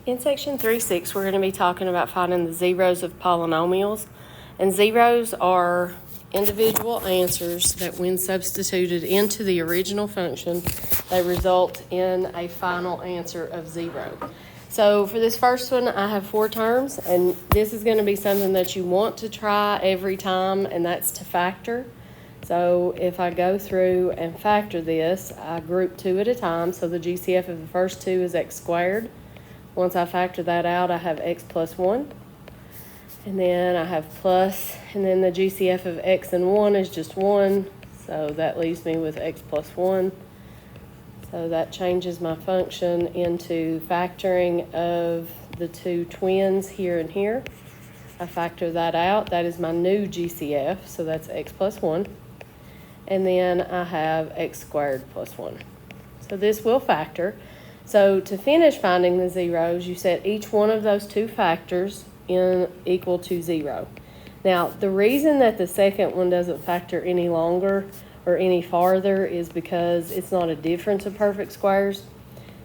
In section 3.6, we're going to be talking about finding the zeros of polynomials. And zeros are individual answers that when substituted into the original function, they result in a final answer of 0. So for this first one, I have 4 terms, and this is going to be something that you want to try every time, and that's to factor. So if I go through and factor this, I group 2 at a time. So the GCF of the first 2 is x squared. Once I factor that out, I have x plus 1. And then I have plus, and then the GCF of x and 1 is just 1. So that leaves me with x plus 1. So that changes my function into factoring of the 2 twins here and here. I factor that out. That is my new GCF, so that's x plus 1. And then I have x squared plus 1. So this will factor. So to finish finding the zeros, you set each one of those 2 factors in equal to 0. Now, the reason that the second one doesn't factor any longer or any farther is because it's not a difference of perfect squares.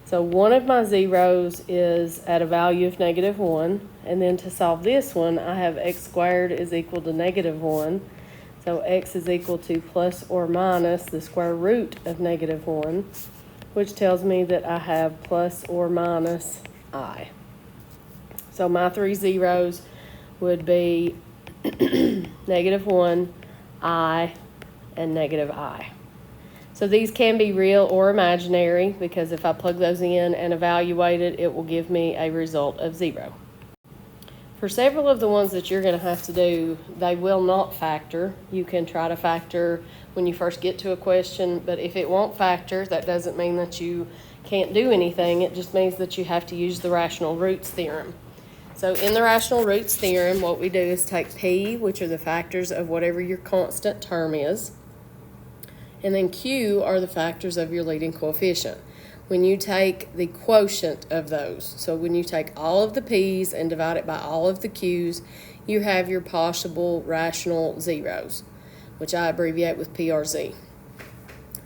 So one of my zeros is at a value of -1, and then to solve this one, I have x squared is equal to -1. So x is equal to plus or minus the square root of -1, which tells me that I have plus or minus I. So my 3 zeros would be -1, I, and -I. So these can be real or imaginary, because if I plug those in and evaluate it, it will give me a result of 0. For several of the ones that you're going to have to do, they will not factor. You can try to factor when you first get to a question, but if it won't factor, that doesn't mean that you can't do anything. It just means that you have to use the rational roots theorem. So in the rational roots theorem, what we do is take P, which are the factors of whatever your constant term is, and then Q are the factors of your leading coefficient. When you take the quotient of those, so when you take all of the P's and divide it by all of the Q's, you have your possible rational zeros, which I abbreviate with PRZ.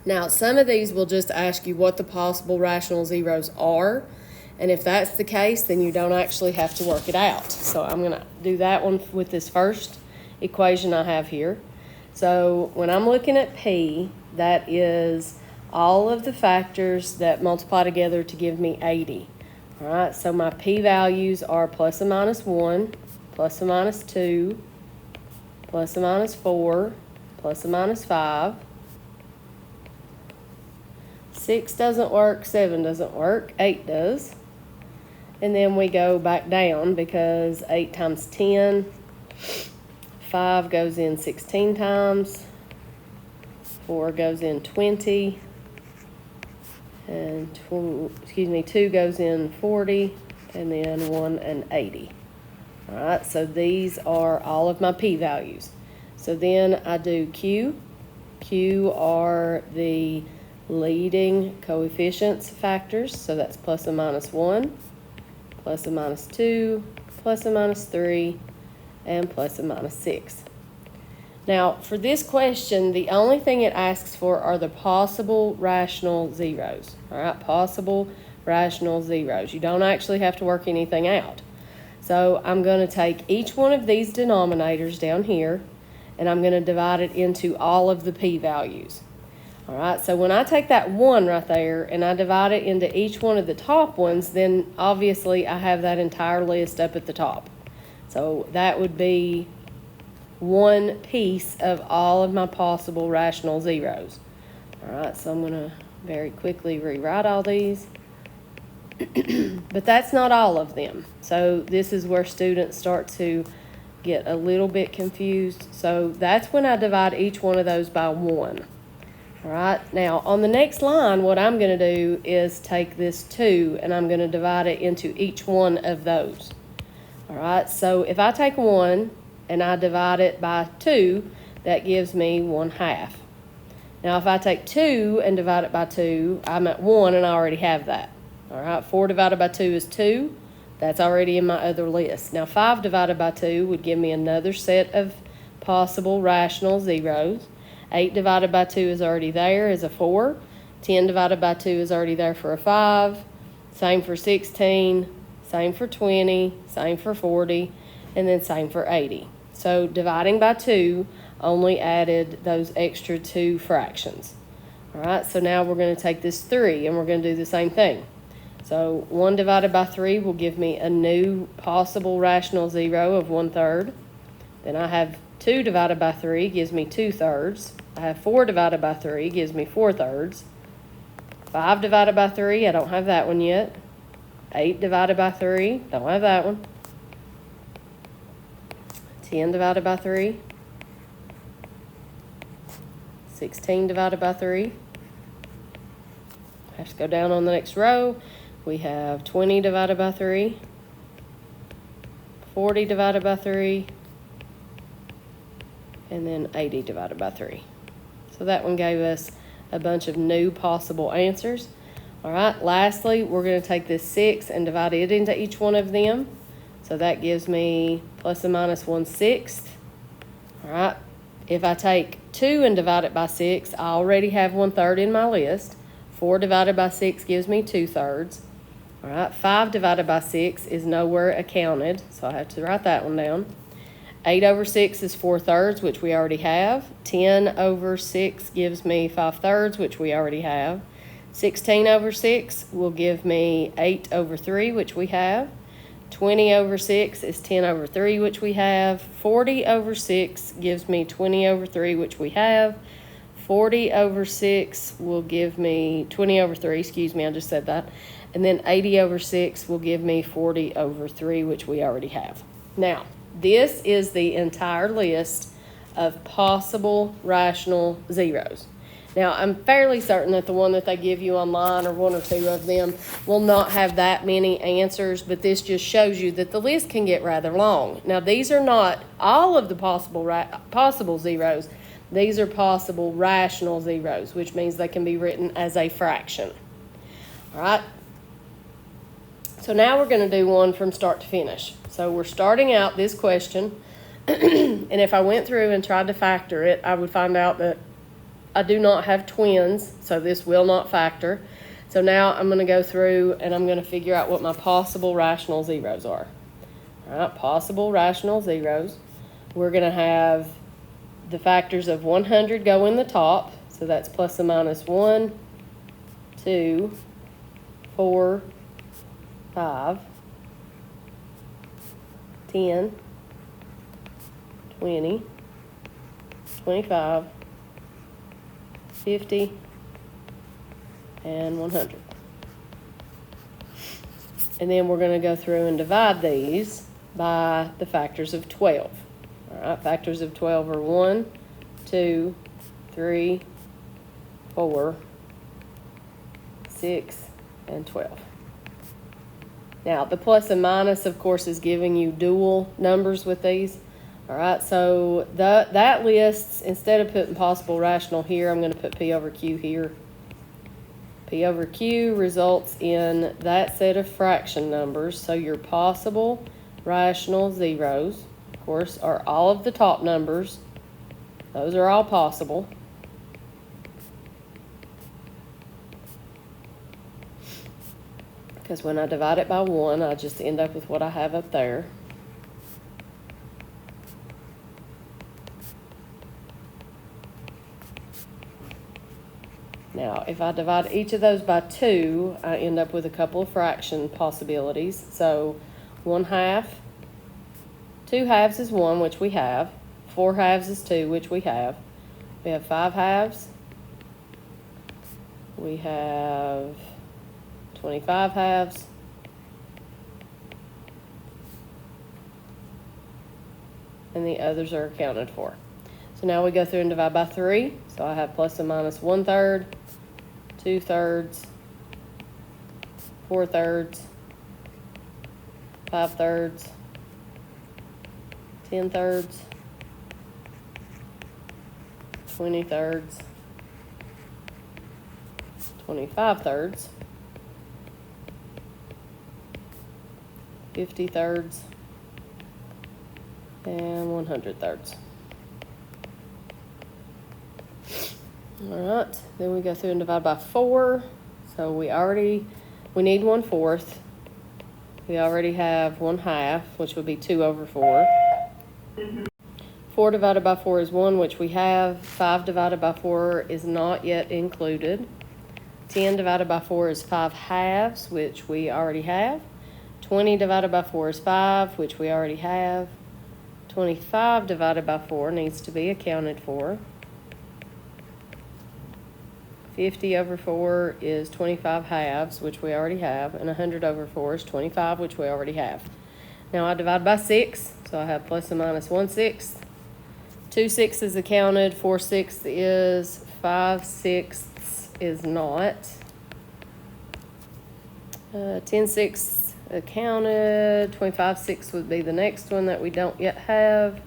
Now, some of these will just ask you what the possible rational zeros are, and if that's the case, then you don't actually have to work it out. So I'm going to do that one with this first equation I have here. So when I'm looking at P, that is all of the factors that multiply together to give me 80. All right, so my P values are plus or minus 1, plus or minus 2, plus or minus 4, plus or minus 5. 6 doesn't work, 7 doesn't work, 8 does. And then we go back down because 8 times 10, 5 goes in 16 times, 4 goes in 20, and 2 goes in 40, and then 1 and 80. All right, so these are all of my P values. So then I do Q. Q are the leading coefficients factors, so that's plus or minus 1, plus or minus 2, plus or minus 3, and plus or minus 6. Now, for this question, the only thing it asks for are the possible rational zeros. All right, possible rational zeros. You don't actually have to work anything out. So I'm going to take each one of these denominators down here, and I'm going to divide it into all of the P values. All right, so when I take that 1 right there and I divide it into each one of the top ones, then obviously I have that entire list up at the top. So that would be one piece of all of my possible rational zeros. All right, so I'm going to very quickly rewrite all these. But that's not all of them. So this is where students start to get a little bit confused. So that's when I divide each one of those by 1. All right, now on the next line, what I'm going to do is take this 2 and I'm going to divide it into each one of those. All right, so if I take 1 and I divide it by 2, that gives me 1/2. Now if I take 2 and divide it by 2, I'm at 1 and I already have that. All right, 4 divided by 2 is 2. That's already in my other list. Now 5 divided by 2 would give me another set of possible rational zeros. 8 divided by 2 is already there as a 4. 10 divided by 2 is already there for a 5. Same for 16, same for 20, same for 40, and then same for 80. So dividing by 2 only added those extra 2 fractions. All right, so now we're going to take this 3 and we're going to do the same thing. So 1 divided by 3 will give me a new possible rational zero of 1/3. Then I have 2 divided by 3 gives me 2/3. I have 4 divided by 3 gives me 4/3. 5 divided by 3, I don't have that one yet. 8 divided by 3, don't have that one. 10 divided by 3. 16 divided by 3. Let's go down on the next row. We have 20 divided by 3. 40 divided by 3. And then 80 divided by 3. So that one gave us a bunch of new possible answers. All right, lastly, we're going to take this 6 and divide it into each one of them. So that gives me plus or minus 1/6. All right, if I take 2 and divide it by 6, I already have 1/3 in my list. 4 divided by 6 gives me 2/3. All right, 5 divided by 6 is nowhere accounted, so I have to write that one down. 8 over 6 is 4/3, which we already have. 10 over 6 gives me 5/3, which we already have. 16 over 6 will give me 8 over 3, which we have. 20 over 6 is 10 over 3, which we have. 40 over 6 gives me 20 over 3, which we have. 40 over 6 will give me 20 over 3, excuse me, I just said that. And then 80 over 6 will give me 40 over 3, which we already have. Now, this is the entire list of possible rational zeros. Now, I'm fairly certain that the one that they give you online, or one or two of them, will not have that many answers, but this just shows you that the list can get rather long. Now, these are not all of the possible zeros. These are possible rational zeros, which means they can be written as a fraction. All right? So now we're going to do one from start to finish. So we're starting out this question, and if I went through and tried to factor it, I would find out that I do not have twins, so this will not factor. So now I'm going to go through and I'm going to figure out what my possible rational zeros are. All right, possible rational zeros. We're going to have the factors of 100 go in the top, so that's plus or minus 1, 2, 4, 5, 10, 20, 25, 50, and 100. And then we're going to go through and divide these by the factors of 12. All right, factors of 12 are 1, 2, 3, 4, 6, and 12. Now, the plus and minus, of course, is giving you dual numbers with these. All right, so that lists, instead of putting possible rational here, I'm going to put P over Q here. P over Q results in that set of fraction numbers. So your possible rational zeros, of course, are all of the top numbers. Those are all possible. Because when I divide it by 1, I just end up with what I have up there. Now, if I divide each of those by 2, I end up with a couple of fraction possibilities. So 1/2, 2 halves is 1, which we have. 4 halves is 2, which we have. We have 5 halves. We have 25 halves. And the others are accounted for. So now we go through and divide by 3. So I have plus and minus 1/3, 2/3, 4/3, 5/3, 10/3, 20/3, 25/3, 50/3, and 100/3. All right, then we go through and divide by 4. So we need 1/4. We already have 1/2, which would be 2 over 4. 4 divided by 4 is 1, which we have. 5 divided by 4 is not yet included. 10 divided by 4 is 5/2, which we already have. 20 divided by 4 is 5, which we already have. 25 divided by 4 needs to be accounted for. 50 over 4 is 25/2, which we already have, and 100 over 4 is 25, which we already have. Now I divide by 6, so I have plus and minus 1/6. 2/6 is accounted, 4/6 is, 5/6 is not. 10/6 accounted, 25/6 would be the next one that we don't yet have.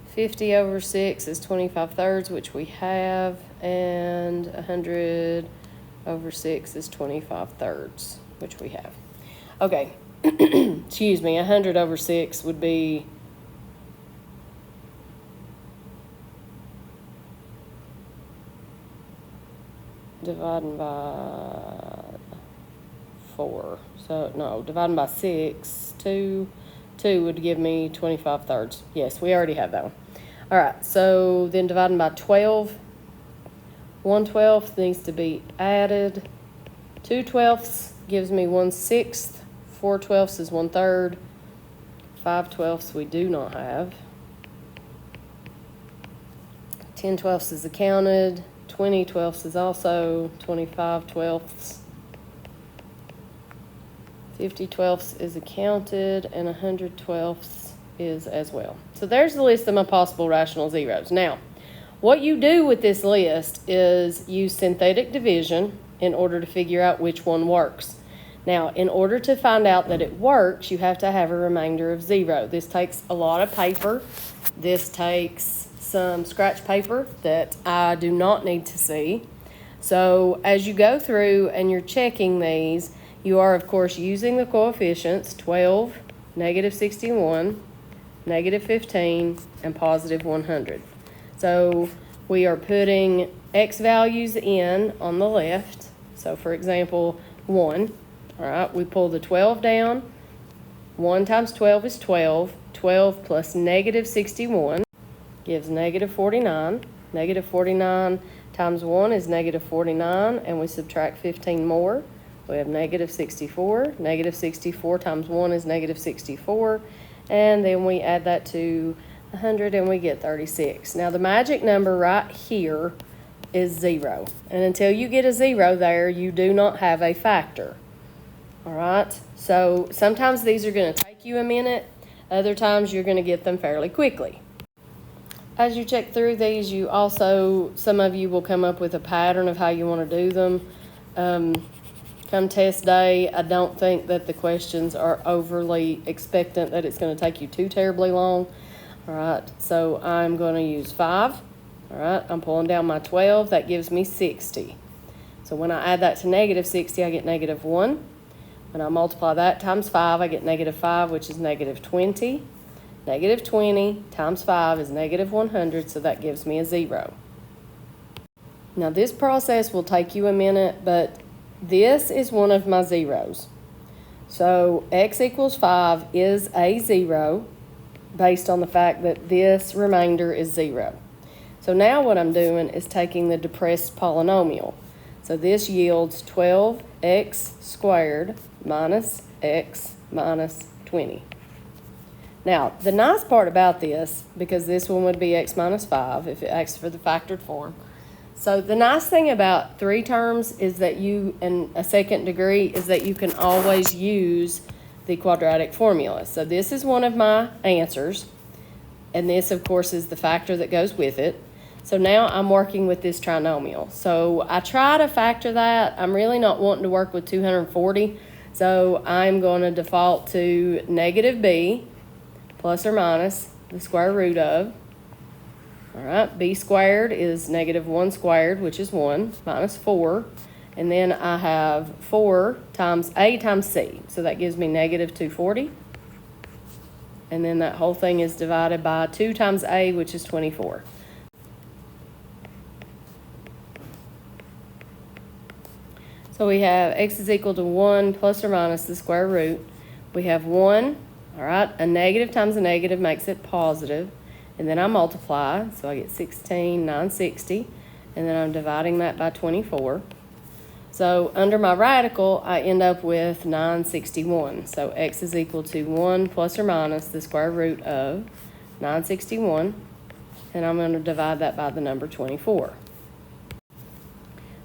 50 over 6 is 25/3, which we have, and 100 over 6 is 25/3, which we have. Okay, excuse me, 100 over 6 would be dividing by 4. So, no, dividing by 6, 2 would give me 25/3. Yes, we already have that one. All right, so then dividing by 12, 1/12 needs to be added. 2/12 gives me 1/6. 4/12 is 1/3. 5/12 we do not have. 10/12 is accounted. 20/12 is also. 25/12. 50/12 is accounted, and 100/12 is as well. So there's the list of my possible rational zeros. Now, what you do with this list is use synthetic division in order to figure out which one works. Now, in order to find out that it works, you have to have a remainder of 0. This takes a lot of paper. This takes some scratch paper that I do not need to see. So as you go through and you're checking these, you are, of course, using the coefficients 12, -61, -15, and +100. So we are putting x values in on the left. So, for example, 1. All right, we pull the 12 down. 1 times 12 is 12. 12 plus -61 gives -49. -49 times 1 is -49, and we subtract 15 more. We have -64. -64 times 1 is -64. And then we add that to 100 and we get 36. Now the magic number right here is 0. And until you get a 0 there, you do not have a factor. All right? So sometimes these are going to take you a minute. Other times you're going to get them fairly quickly. As you check through these, you also, some of you will come up with a pattern of how you want to do them. Come test day, I don't think that the questions are overly expectant that it's going to take you too terribly long. All right, so I'm going to use 5. All right, I'm pulling down my 12. That gives me 60. So when I add that to -60, I get -1. When I multiply that times 5, I get -5, which is -20. -20 times 5 is -100, so that gives me a 0. Now this process will take you a minute, but this is one of my zeros. So x equals 5 is a 0 based on the fact that this remainder is 0. So now what I'm doing is taking the depressed polynomial. So this yields 12x squared minus x minus 20. Now, the nice part about this, because this one would be x minus 5 if it acts for the factored form. So the nice thing about 3 terms is that you, in a second degree, is that you can always use the quadratic formula. So this is one of my answers, and this, of course, is the factor that goes with it. So now I'm working with this trinomial. So I try to factor that. I'm really not wanting to work with 240, so I'm going to default to -b plus or minus the square root of. All right, b squared is -1 squared, which is 1, minus 4. And then I have 4 times a times c. So that gives me -240. And then that whole thing is divided by 2 times a, which is 24. So we have x is equal to 1 plus or minus the square root. We have 1, all right? A negative times a negative makes it positive. And then I multiply, so I get 16,960. And then I'm dividing that by 24. So under my radical, I end up with 961. So x is equal to 1 plus or minus the square root of 961. And I'm going to divide that by the number 24.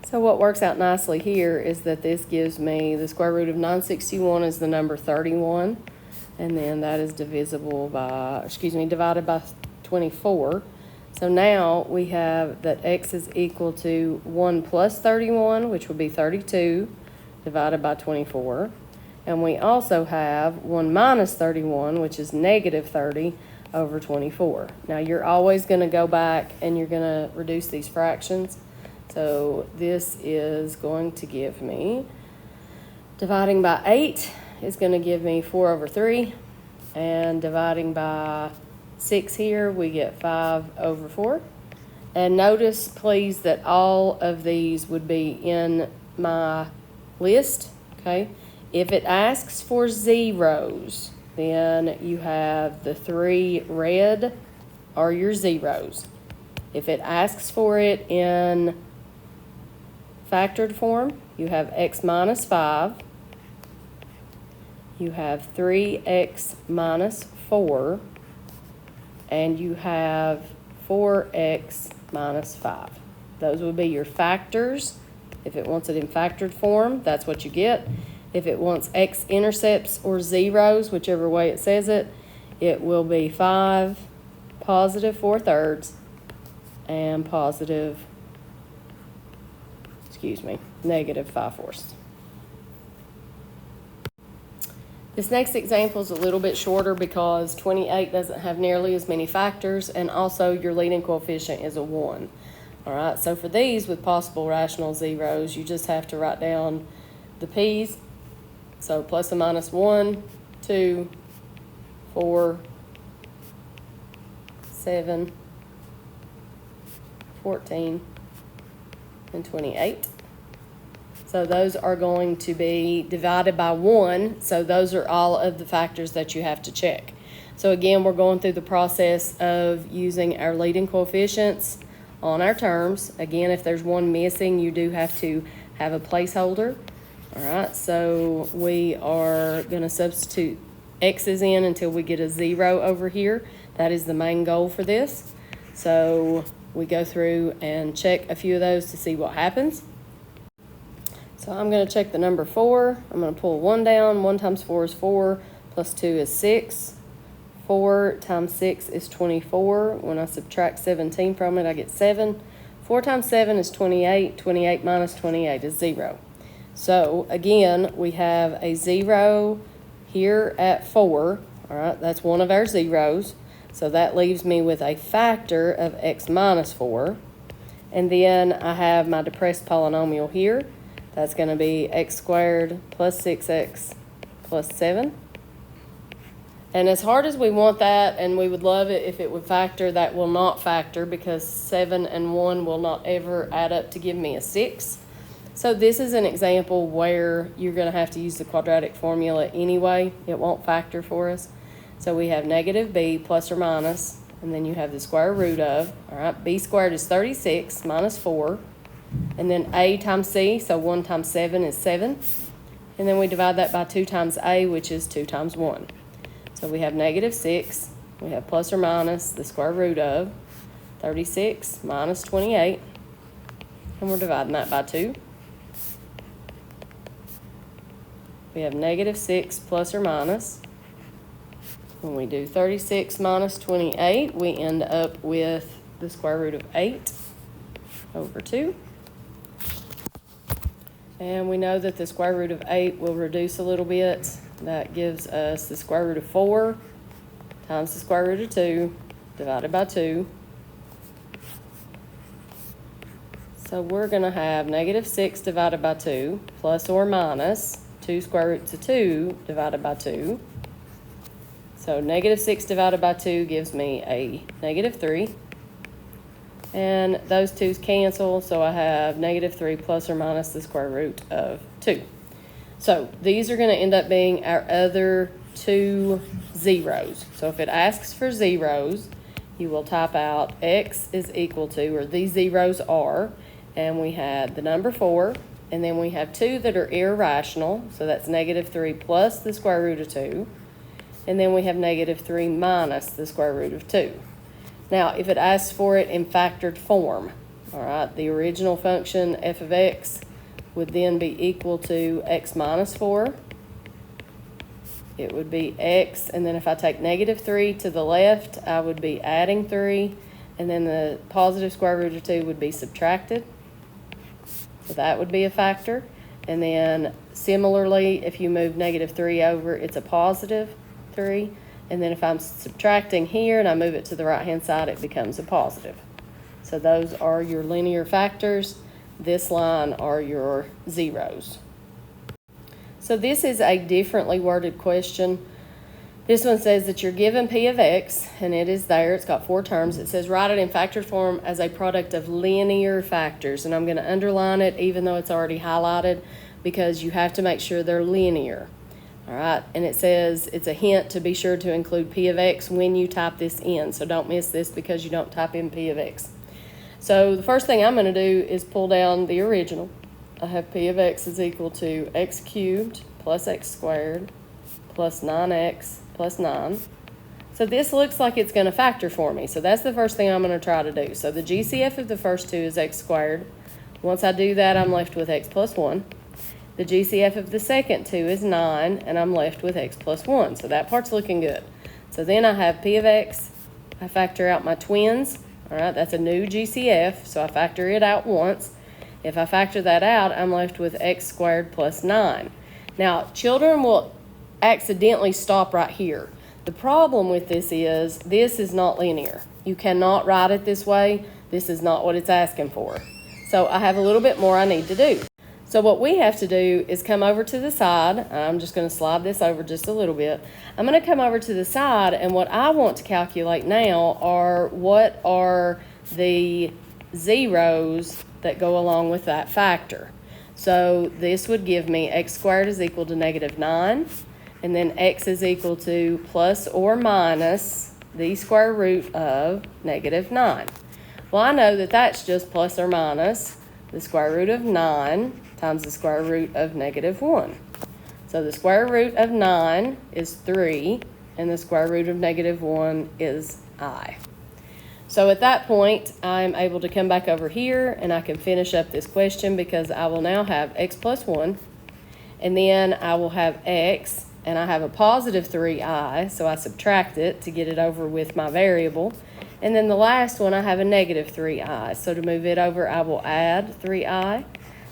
So what works out nicely here is that this gives me the square root of 961 is the number 31. And then that is divided by 24. So now we have that x is equal to 1 plus 31, which would be 32, divided by 24. And we also have 1 minus 31, which is negative 30 over 24. Now you're always going to go back and you're going to reduce these fractions. So this is going to give me, dividing by 8 is going to give me 4 over 3. And dividing by 6 here, we get 5 over 4. And notice, please, that all of these would be in my list, okay? If it asks for zeros, then you have the 3 red are your zeros. If it asks for it in factored form, you have x minus 5. You have 3x minus 4. And you have 4x minus 5. Those would be your factors. If it wants it in factored form, that's what you get. If it wants x-intercepts or zeros, whichever way it says it, it will be 5, positive 4/3, and negative 5/4. This next example is a little bit shorter because 28 doesn't have nearly as many factors, and also your leading coefficient is a 1. All right, so for these with possible rational zeros, you just have to write down the p's. So plus or minus 1, 2, 4, 7, 14, and 28. So those are going to be divided by 1. So those are all of the factors that you have to check. So again, we're going through the process of using our leading coefficients on our terms. Again, if there's one missing, you do have to have a placeholder. All right, so we are going to substitute x's in until we get a 0 over here. That is the main goal for this. So we go through and check a few of those to see what happens. So I'm going to check the number 4. I'm going to pull 1 down. 1 times 4 is 4, plus 2 is 6. 4 times 6 is 24. When I subtract 17 from it, I get 7. 4 times 7 is 28. 28 minus 28 is 0. So again, we have a 0 here at 4. All right, that's one of our zeros. So that leaves me with a factor of x minus 4. And then I have my depressed polynomial here. That's going to be x squared plus 6x plus 7. And as hard as we want that, and we would love it if it would factor, that will not factor because 7 and 1 will not ever add up to give me a 6. So this is an example where you're going to have to use the quadratic formula anyway. It won't factor for us. So we have negative b plus or minus, and then you have the square root of, all right, b squared is 36 minus 4. And then a times c, so 1 times 7 is 7. And then we divide that by 2 times a, which is 2 times 1. So we have negative 6. We have plus or minus the square root of 36 minus 28. And we're dividing that by 2. We have negative 6 plus or minus. When we do 36 minus 28, we end up with the square root of 8 over 2. And we know that the square root of 8 will reduce a little bit. That gives us the square root of 4 times the square root of 2 divided by 2. So we're going to have negative 6 divided by 2 plus or minus 2 square roots of 2 divided by 2. So negative 6 divided by 2 gives me a negative 3. And those 2's cancel, so I have negative 3 plus or minus the square root of 2. So these are going to end up being our other two zeros. So if it asks for zeros, you will type out x is equal to, or these zeros are, and we had the number 4, and then we have 2 that are irrational, so that's -3 plus the square root of 2, and then we have -3 minus the square root of 2. Now, if it asks for it in factored form, all right, the original function f of x would then be equal to x minus 4. It would be x, and then if I take -3 to the left, I would be adding 3, and then the positive square root of 2 would be subtracted. So that would be a factor. And then similarly, if you move -3 over, it's a positive 3. And then if I'm subtracting here and I move it to the right-hand side, it becomes a positive. So those are your linear factors. This line are your zeros. So this is a differently worded question. This one says that you're given p of x, and it is there. It's got 4 terms. It says write it in factored form as a product of linear factors. And I'm going to underline it even though it's already highlighted, because you have to make sure they're linear. All right, and it says it's a hint to be sure to include p of x when you type this in. So don't miss this because you don't type in p of x. So the first thing I'm going to do is pull down the original. I have p of x is equal to x cubed plus x squared plus 9x plus 9. So this looks like it's going to factor for me. So that's the first thing I'm going to try to do. So the GCF of the first two is x squared. Once I do that, I'm left with x plus 1. The GCF of the second two is 9, and I'm left with x plus 1. So that part's looking good. So then I have p of x. I factor out my twins. All right, that's a new GCF, so I factor it out once. If I factor that out, I'm left with x squared plus 9. Now, children will accidentally stop right here. The problem with this is not linear. You cannot write it this way. This is not what it's asking for. So I have a little bit more I need to do. So what we have to do is come over to the side. I'm just going to slide this over just a little bit. I'm going to come over to the side, and what I want to calculate now are what are the zeros that go along with that factor. So this would give me x squared is equal to -9, and then x is equal to plus or minus the square root of -9. Well, I know that that's just plus or minus the square root of 9 times the square root of -1. So the square root of 9 is 3, and the square root of -1 is I. So at that point, I'm able to come back over here, and I can finish up this question because I will now have x plus 1, and then I will have x, and I have a positive 3i, so I subtract it to get it over with my variable. And then the last one, I have a negative 3i. So to move it over, I will add 3i.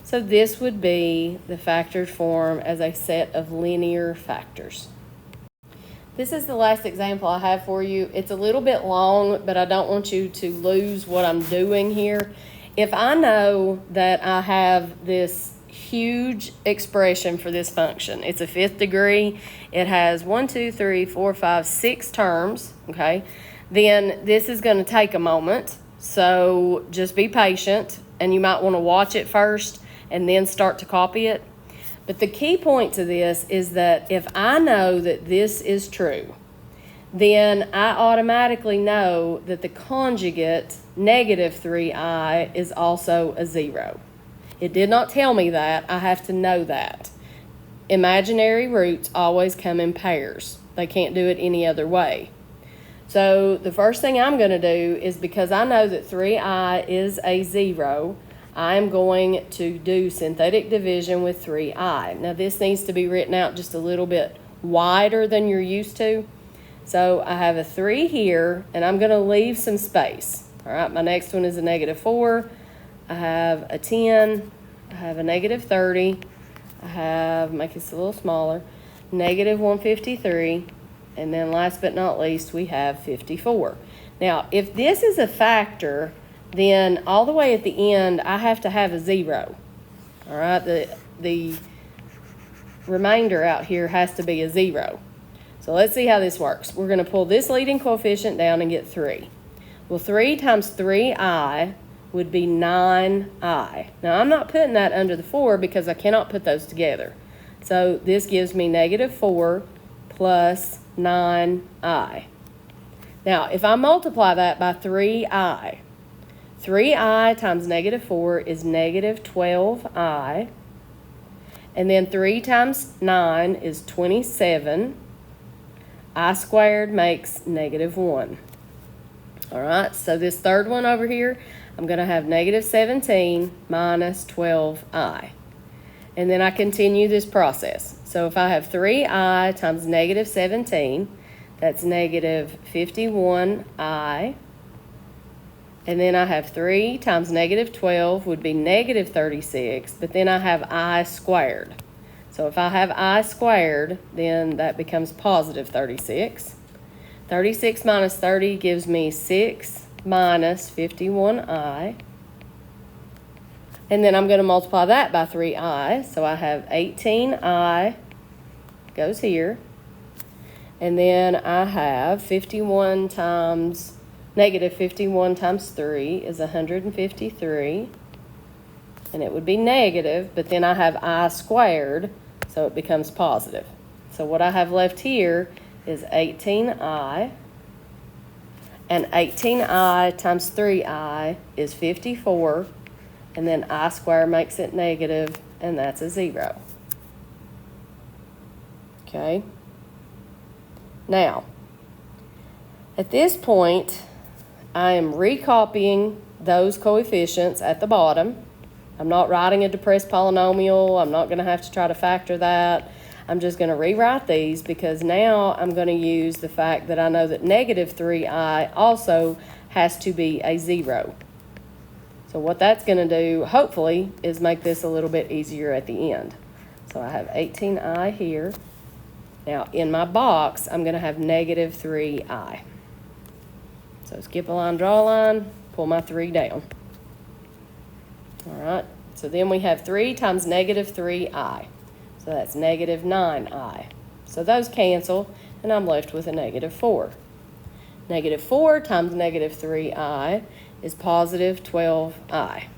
So this would be the factored form as a set of linear factors. This is the last example I have for you. It's a little bit long, but I don't want you to lose what I'm doing here. If I know that I have this huge expression for this function, it's a 5th degree, it has 1, 2, 3, 4, 5, 6 terms, okay? Then this is going to take a moment, so just be patient, and you might want to watch it first and then start to copy it. But the key point to this is that if I know that this is true, then I automatically know that the conjugate -3i is also a 0. It did not tell me that. I have to know that. Imaginary roots always come in pairs. They can't do it any other way. So the first thing I'm going to do is, because I know that 3i is a 0, I'm going to do synthetic division with 3i. Now this needs to be written out just a little bit wider than you're used to. So I have a 3 here, and I'm going to leave some space. All right, my next one is a -4. I have a 10. I have a -30. I have, make this a little smaller, -153. And then last but not least, we have 54. Now, if this is a factor, then all the way at the end, I have to have a 0. All right, the remainder out here has to be a 0. So let's see how this works. We're going to pull this leading coefficient down and get 3. Well, 3 times 3i would be 9i. Now, I'm not putting that under the 4 because I cannot put those together. So this gives me -4 plus 9i. Now, if I multiply that by 3i, 3i times negative 4 is negative 12i. And then 3 times 9 is 27. I squared makes negative 1. All right, so this third one over here, I'm going to have negative 17 minus 12i. And then I continue this process. So if I have 3i times negative 17, that's negative 51i. And then I have 3 times negative 12 would be negative 36, but then I have I squared. So if I have I squared, then that becomes positive 36. 36 minus 30 gives me 6 minus 51i. And then I'm going to multiply that by 3i. So I have 18i goes here. And then I have 51 times... Negative 51 times 3 is 153, and it would be negative, but then I have I squared, so it becomes positive. So what I have left here is 18i, and 18i times 3i is 54, and then I squared makes it negative, and that's a 0. Okay? Now, at this point, I am recopying those coefficients at the bottom. I'm not writing a depressed polynomial. I'm not going to have to try to factor that. I'm just going to rewrite these because now I'm going to use the fact that I know that negative 3i also has to be a 0. So what that's going to do, hopefully, is make this a little bit easier at the end. So I have 18i here. Now, in my box, I'm going to have negative 3i. So skip a line, draw a line, pull my 3 down. All right, so then we have 3 times negative 3i. So that's negative 9i. So those cancel, and I'm left with a negative 4. Negative 4 times negative 3i is positive 12i.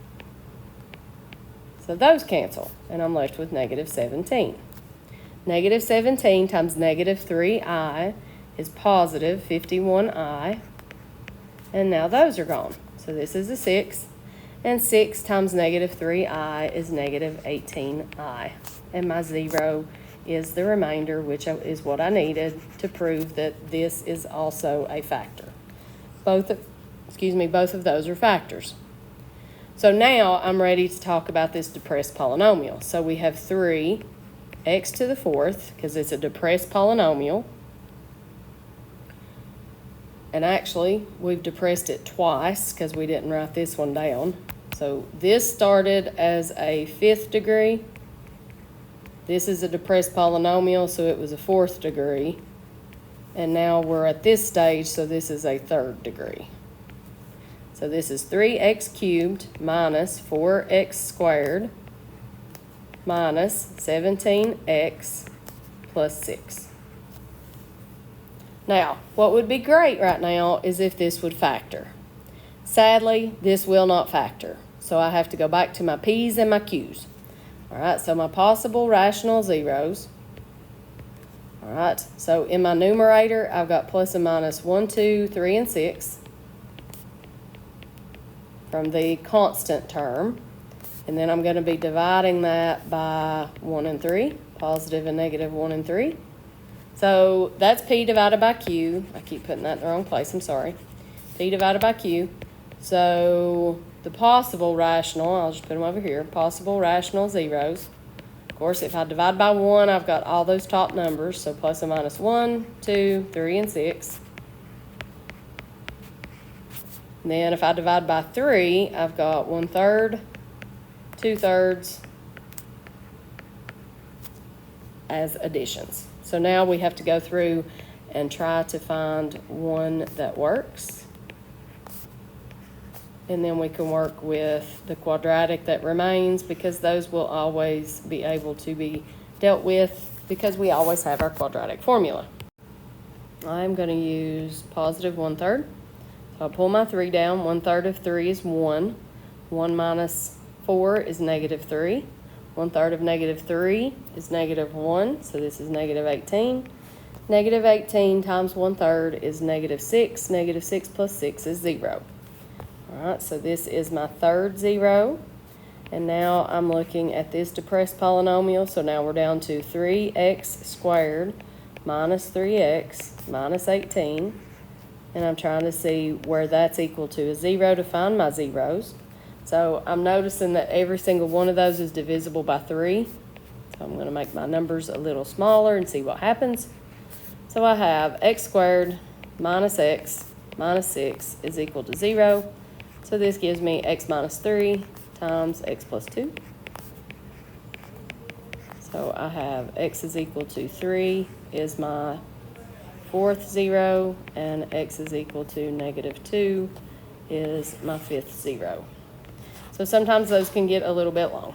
So those cancel, and I'm left with negative 17. Negative 17 times negative 3i is positive 51i. And now those are gone. So this is a 6. And 6 times negative 3i is negative 18i. And my 0 is the remainder, which is what I needed to prove that this is also a factor. Both of those are factors. So now I'm ready to talk about this depressed polynomial. So we have 3x to the 4th, because it's a depressed polynomial. And actually, we've depressed it twice because we didn't write this one down. So this started as a 5th degree. This is a depressed polynomial, so it was a 4th degree. And now we're at this stage, so this is a 3rd degree. So this is 3x cubed minus 4x squared minus 17x plus 6. Now, what would be great right now is if this would factor. Sadly, this will not factor. So I have to go back to my P's and my Q's. All right, so my possible rational zeros. All right, so in my numerator, I've got plus and minus 1, 2, 3, and 6 from the constant term. And then I'm going to be dividing that by 1 and 3, positive and negative 1 and 3. So that's P divided by Q. I keep putting that in the wrong place, I'm sorry. P divided by Q. So the possible rational, I'll just put them over here, possible rational zeros. Of course, if I divide by 1, I've got all those top numbers, so plus and minus 1, 2, 3, and 6. And then if I divide by 3, I've got 1/3, 2/3 as additions. So now we have to go through and try to find one that works. And then we can work with the quadratic that remains because those will always be able to be dealt with because we always have our quadratic formula. I'm going to use positive 1/3. So I'll pull my 3 down. 1/3 of 3 is 1. 1 minus 4 is negative 3. 1/3 of negative 3 is negative 1, so this is negative 18. Negative 18 times 1/3 is negative 6. Negative 6 plus 6 is 0. All right, so this is my third 0. And now I'm looking at this depressed polynomial. So now we're down to 3x squared minus 3x minus 18. And I'm trying to see where that's equal to a 0 to find my zeros. So I'm noticing that every single one of those is divisible by 3. So I'm going to make my numbers a little smaller and see what happens. So I have x squared minus x minus 6 is equal to 0. So this gives me x minus 3 times x plus 2. So I have x is equal to 3 is my fourth 0, and x is equal to negative 2 is my fifth 0. So sometimes those can get a little bit long.